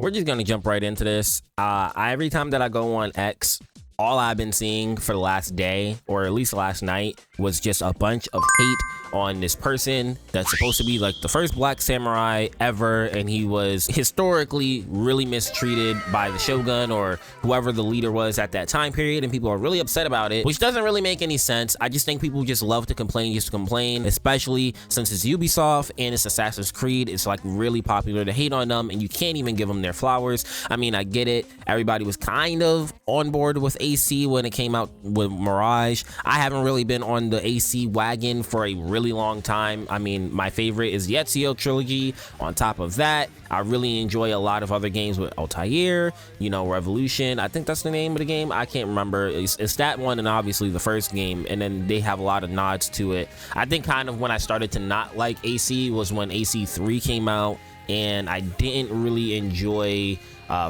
We're just gonna jump right into this. Every time that I go on X, all I've been seeing for the last day, or at least last night, was just a bunch of hate on this person that's supposed to be like the first black samurai ever, and he was historically really mistreated by the shogun or whoever the leader was at that time period, and people are really upset about it, which doesn't really make any sense. I just think people just love to complain just to complain, especially since it's Ubisoft and it's Assassin's Creed. It's like really popular to hate on them, and you can't even give them their flowers. I mean, I get it. Everybody was kind of on board with AC when it came out with Mirage. I haven't really been on the AC wagon for a really long time. I mean, my favorite is the Ezio trilogy. On top of that, I really enjoy a lot of other games with Altair, you know, Revolution. I think that's the name of the game. I can't remember. It's that one, and obviously the first game, and then they have a lot of nods to it. I think kind of when I started to not like AC was when AC 3 came out, and I didn't really enjoy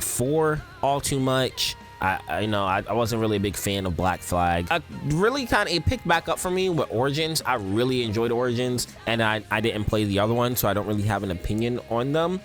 4 all too much. I wasn't really a big fan of Black Flag. It picked back up for me with Origins. I really enjoyed Origins, and I didn't play the other one, so I don't really have an opinion on them.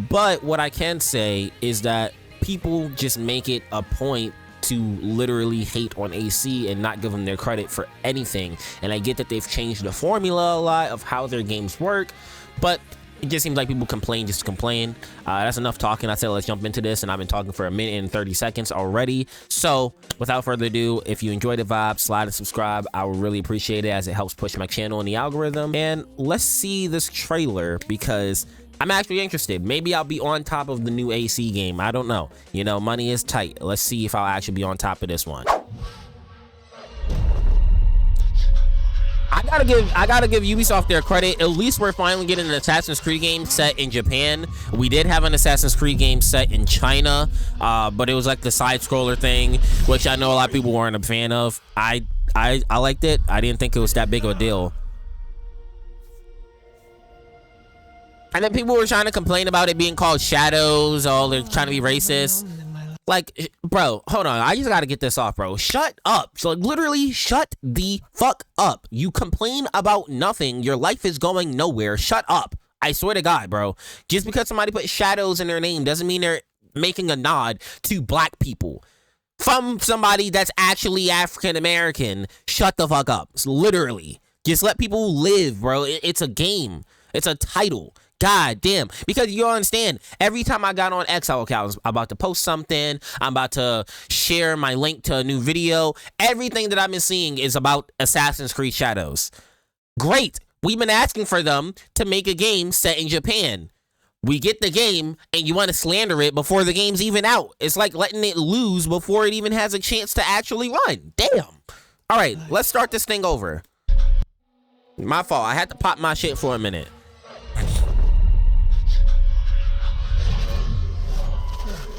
But what I can say is that people just make it a point to literally hate on AC and not give them their credit for anything. And I get that they've changed the formula a lot of how their games work, but it just seems like people complain just to complain. That's enough talking. I said let's jump into this, and I've been talking for 1 minute and 30 seconds already. So without further ado, if you enjoy the vibe, slide and subscribe. I would really appreciate it, as it helps push my channel in the algorithm. And let's see this trailer, because I'm actually interested. Maybe I'll be on top of the new AC game. I don't know. You know, money is tight. Let's see if I'll actually be on top of this one. I gotta give Ubisoft their credit. At least we're finally getting an Assassin's Creed game set in Japan. We did have an Assassin's Creed game set in China, but it was like the side scroller thing, which I know a lot of people weren't a fan of. I liked it. I didn't think it was that big of a deal. And then people were trying to complain about it being called Shadows. Oh, they're trying to be racist. Like, bro, hold on. I just gotta get this off, bro. Shut up. So, literally, shut the fuck up. You complain about nothing. Your life is going nowhere. Shut up. I swear to God, bro. Just because somebody put Shadows in their name doesn't mean they're making a nod to black people from somebody that's actually African American. Shut the fuck up. So, literally. Just let people live, bro. It's a game. It's a title. God damn. Because you understand, every time I got on X, I'm about to post something, I'm about to share my link to a new video, everything that I've been seeing is about Assassin's Creed Shadows. Great. We've been asking for them to make a game set in Japan. We get the game, and you want to slander it before the game's even out. It's like letting it lose before it even has a chance to actually run. Damn. All right, let's start this thing over. My fault. I had to pop my shit for a minute.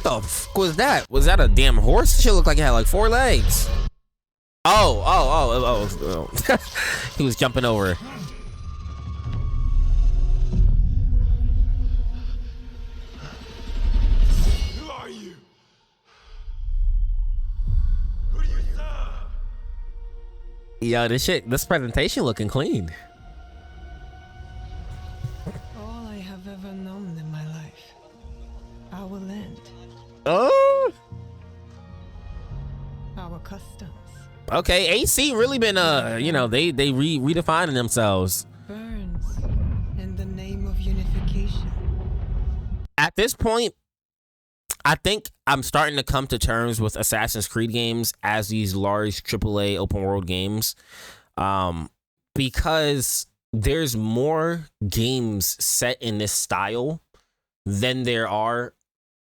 What the fuck was that? Was that a damn horse? Shit looked like it had like 4 legs. Oh. He was jumping over. Who are you? Who do you serve? Yo, this presentation looking clean. All I have ever known in my life, I will end. Oh, Our customs okay. AC really been you know, they redefining themselves. burns in the name of unification. At this point, I think I'm starting to come to terms with Assassin's Creed games as these large AAA open world games, because there's more games set in this style than there are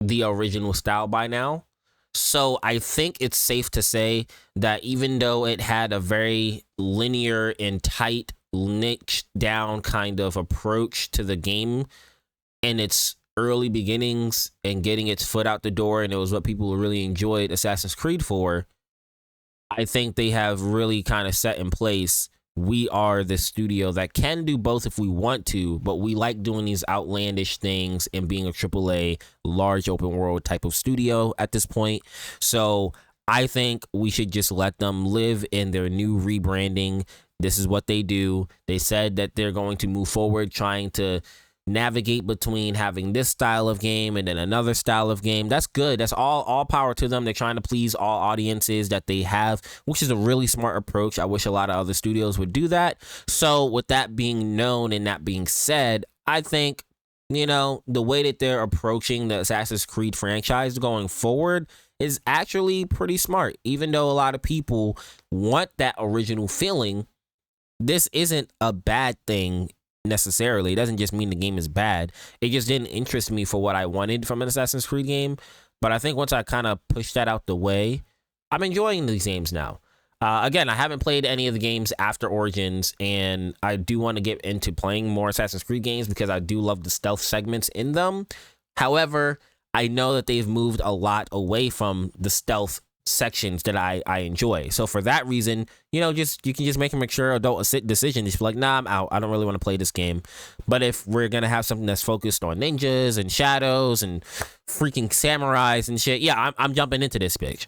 the original style by now. So I think it's safe to say that even though it had a very linear and tight, niched down kind of approach to the game in its early beginnings and getting its foot out the door, and it was what people really enjoyed Assassin's Creed for, I think they have really kind of set in place, we are the studio that can do both if we want to, but we like doing these outlandish things and being a AAA large open world type of studio at this point. So I think we should just let them live in their new rebranding. This is what they do. They said that they're going to move forward trying to navigate between having this style of game and then another style of game. That's good. That's all power to them. They're trying to please all audiences that they have, which is a really smart approach. I wish a lot of other studios would do that. So with that being known and that being said, I think, the way that they're approaching the Assassin's Creed franchise going forward is actually pretty smart. Even though a lot of people want that original feeling, this isn't a bad thing necessarily. It doesn't just mean the game is bad. It just didn't interest me for what I wanted from an Assassin's Creed game. But I think once I kind of pushed that out the way, I'm enjoying these games now. Again, I haven't played any of the games after Origins, and I do want to get into playing more Assassin's Creed games because I do love the stealth segments in them. However, I know that they've moved a lot away from the stealth sections that I enjoy. So for that reason, you can just make a mature adult decision. Just be like, nah, I'm out. I don't really want to play this game. But if we're gonna have something that's focused on ninjas and shadows and freaking samurais and shit, yeah, I'm jumping into this bitch.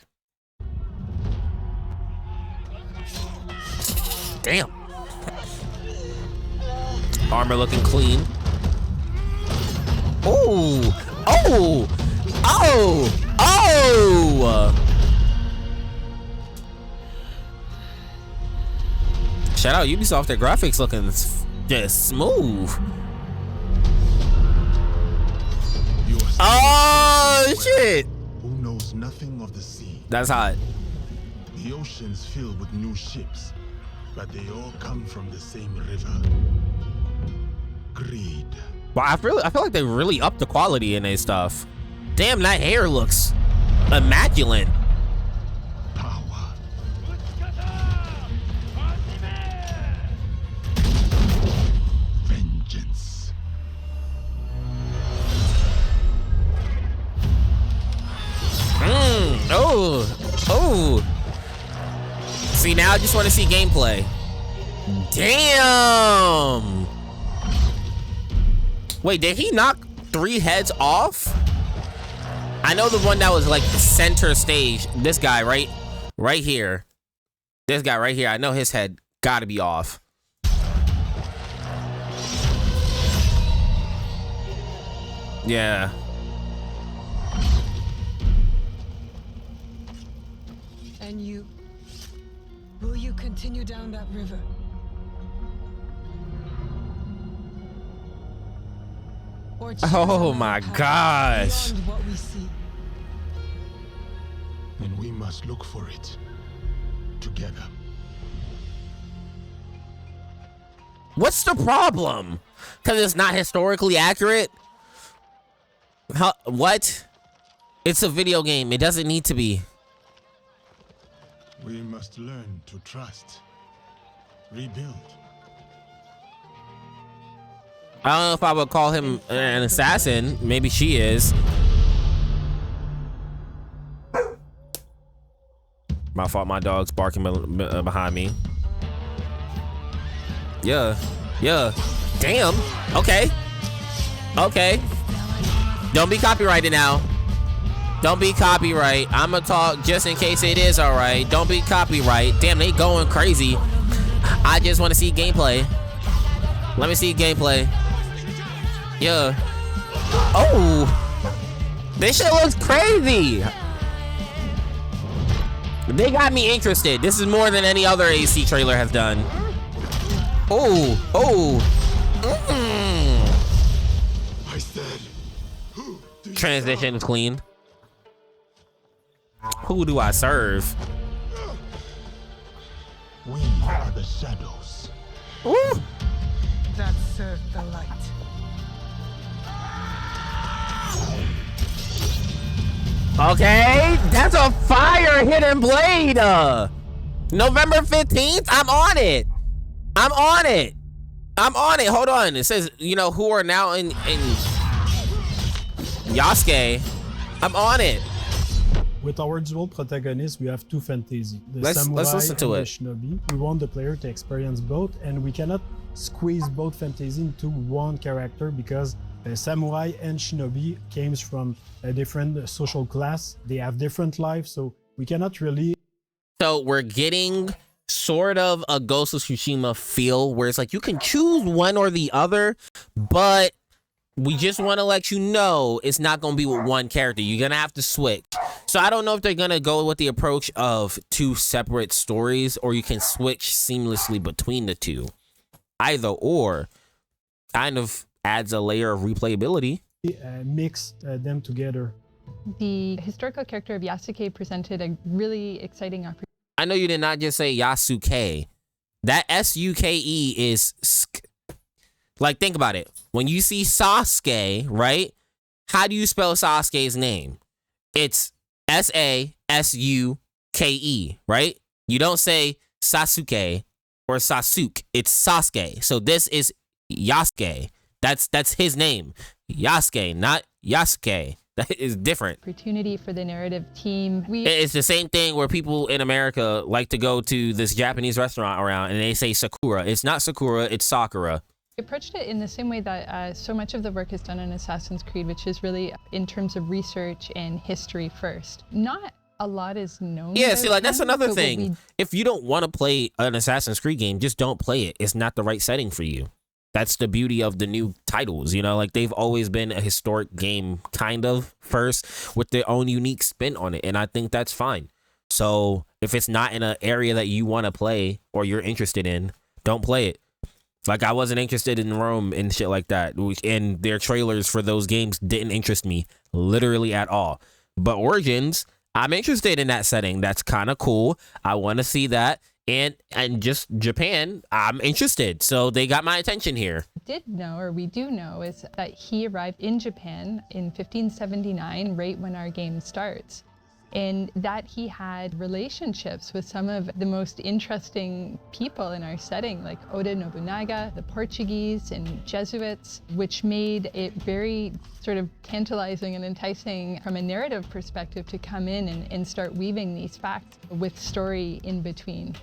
Damn. Armor looking clean. Oh. Shout out Ubisoft, their graphics looking just smooth. Oh shit! Who knows nothing of the sea? That's hot. The ocean's filled with new ships, but they all come from the same river. Greed. Well, I feel like they really upped the quality in their stuff. Damn, that hair looks immaculate. Power. Vengeance. Oh. See, now I just want to see gameplay. Damn. Wait, did he knock 3 heads off? I know the one that was like the center stage. This guy right here. This guy right here. I know his head gotta be off. Yeah. And you? Will you continue down that river? Or Oh my gosh. beyond what we see? And we must look for it together. What's the problem? Because it's not historically accurate? What? It's a video game. It doesn't need to be. We must learn to trust, rebuild. I don't know if I would call him an assassin. Maybe she is. My fault, my dog's barking behind me. Yeah. Damn. Okay. Don't be copyrighted now. Don't be copyright. I'ma talk just in case it is alright. Don't be copyright. Damn, they going crazy. I just want to see gameplay. Let me see gameplay. Yeah. Oh. This shit looks crazy. They got me interested. This is more than any other AC trailer has done. Oh. I said, who do you Transition is clean. Who do I serve? serve? We are the shadows. Ooh. That served the light. Okay, that's a fire hidden blade. November 15th, I'm on it. Hold on. It says, who are now in Yasuke. I'm on it. With our dual protagonists, we have two fantasy. The Let's samurai listen to and it. the shinobi. We want the player to experience both, and we cannot squeeze both fantasy into one character because samurai and shinobi came from a different social class. They have different lives, so we cannot really. So we're getting sort of a Ghost of Tsushima feel where it's like you can choose one or the other, but we just want to let you know it's not going to be with one character. You're going to have to switch. So I don't know if they're going to go with the approach of 2 separate stories, or you can switch seamlessly between the 2. Either or kind of adds a layer of replayability. Mix them together. The historical character of Yasuke presented a really exciting opportunity. I know you did not just say Yasuke. That S-U-K-E is like, think about it. When you see Sasuke, right? How do you spell Sasuke's name? It's S-A-S-U-K-E, right? You don't say Sasuke or Sasuke. It's Sasuke. So this is Yasuke. That's his name. Yasuke, not Yasuke. That is different. Opportunity for the narrative team. It's the same thing where people in America like to go to this Japanese restaurant around and they say Sakura. It's not Sakura, it's Sakura. We approached it in the same way that so much of the work is done in Assassin's Creed, which is really in terms of research and history first. Not a lot is known. Yeah, see, like, that's another thing. If you don't want to play an Assassin's Creed game, just don't play it. It's not the right setting for you. That's the beauty of the new titles, you know, like they've always been a historic game kind of first with their own unique spin on it. And I think that's fine. So if it's not in an area that you want to play or you're interested in, don't play it. Like, I wasn't interested in Rome and shit like that. And their trailers for those games didn't interest me literally at all. But Origins, I'm interested in that setting. That's kind of cool. I want to see that. And just Japan, I'm interested. So they got my attention here. We do know is that he arrived in Japan in 1579, right when our game starts. And that he had relationships with some of the most interesting people in our setting, like Oda Nobunaga, the Portuguese, and Jesuits, which made it very sort of tantalizing and enticing from a narrative perspective to come in and start weaving these facts with story in between.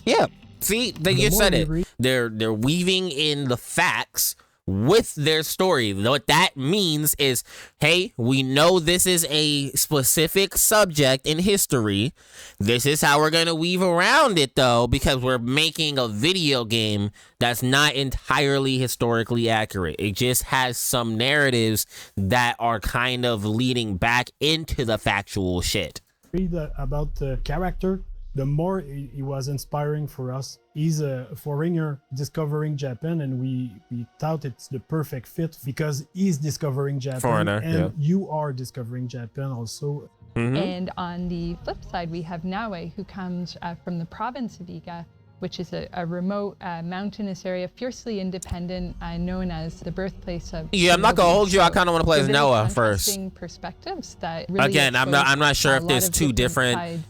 Yeah, see, they just said it. They're weaving in the facts with their story. What that means is, hey, we know this is a specific subject in history. This is how we're going to weave around it, though, because we're making a video game that's not entirely historically accurate. It just has some narratives that are kind of leading back into the factual shit. Read about the character. The more he was inspiring for us. He's a foreigner discovering Japan, and we thought it's the perfect fit because he's discovering Japan. Foreigner, and yeah. You are discovering Japan also. Mm-hmm. And on the flip side, we have Naue, who comes from the province of Iga, which is a remote mountainous area, fiercely independent, known as the birthplace of. Yeah, I'm not gonna hold you. I kind of want to play as Noah first. Perspectives that really again, I'm not sure if there's 2 different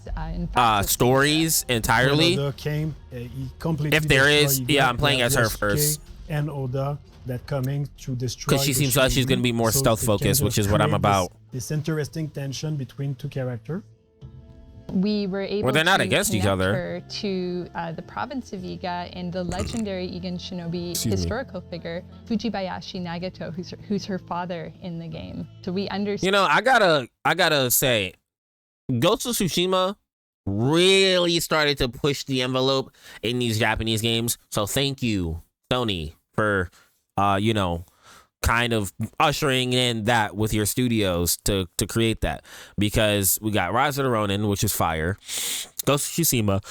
stories entirely. Oda came, he completely if there is, Iga. Yeah, I'm playing as her first. And Oda that coming to destroy. Because she seems like she's gonna be more stealth focused, which is what I'm about. This interesting tension between 2 characters. We were able well, they're not to against each connect other. her to the province of Iga and the legendary Igan shinobi historical figure, Fujibayashi Nagato, who's her father in the game. So we understand. You know, I gotta say, Ghost of Tsushima really started to push the envelope in these Japanese games. So thank you, Sony, for kind of ushering in that with your studios to create that, because we got Rise of the Ronin, which is fire, Ghost of Tsushima,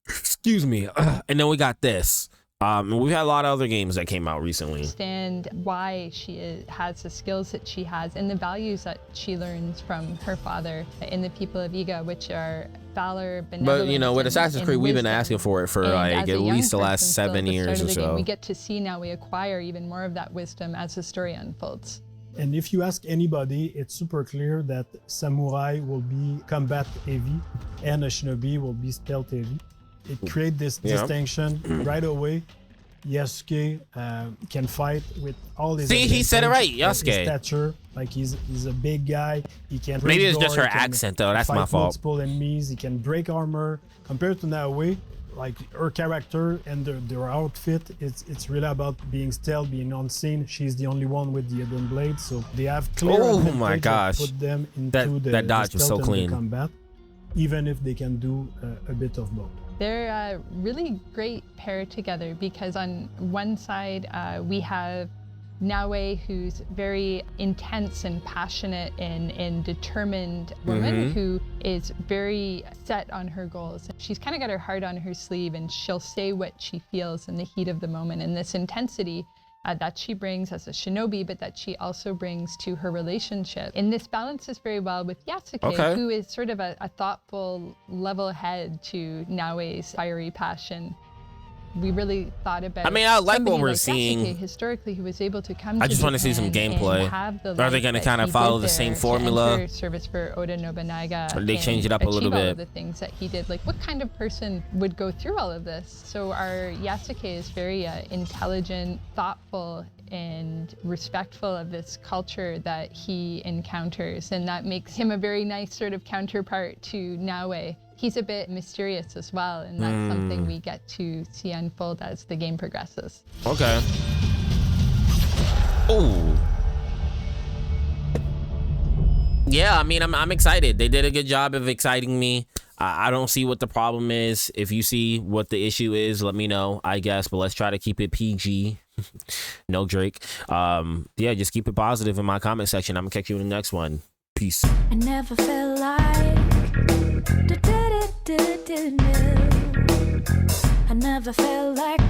excuse me, and then we got this. We've had a lot of other games that came out recently. Understand why she has the skills that she has and the values that she learns from her father and the people of Iga, which are valor, benevolence. But you know, with Assassin's Creed, we've been asking for it for like at least the last 7 years or so. We get to see now we acquire even more of that wisdom as the story unfolds. And if you ask anybody, it's super clear that samurai will be combat heavy and a shinobi will be stealth heavy. It creates this distinction right away. Yasuke can fight with all his. See, he said it right, Yasuke. His stature, like he's a big guy. He can. Maybe it's just her accent though. That's my fault. Multiple enemies. He can break armor. Compared to Naue, like her character and their outfit, it's really about being stealth, being unseen. She's the only one with the hidden blade, so they have clear. Oh my gosh! Put them into that dodge was so clean. Combat. even if they can do a bit of both. They're a really great pair together because on one side we have Naue, who's very intense and passionate and determined woman who is very set on her goals. She's kind of got her heart on her sleeve and she'll say what she feels in the heat of the moment. And this intensity that she brings as a shinobi, but that she also brings to her relationship. And this balances very well with Yasuke, who is sort of a thoughtful, level head to Naue's fiery passion. We really thought about. I mean, I like what we're like seeing. Yasuke, historically, who was able to come. I just want to see some gameplay. Are they going to kind of follow the same formula? Service for Oda Nobunaga. Or they change it up a little bit? All of the things that he did. Like, what kind of person would go through all of this? So our Yasuke is very intelligent, thoughtful, and respectful of this culture that he encounters, and that makes him a very nice sort of counterpart to Naue. He's a bit mysterious as well, and that's something we get to see unfold as the game progresses. Okay. Oh. Yeah, I mean, I'm excited. They did a good job of exciting me. I don't see what the problem is. If you see what the issue is, let me know, I guess, but let's try to keep it PG. No Drake. Yeah, just keep it positive in my comment section. I'm gonna catch you in the next one. Peace. I never felt like I never felt like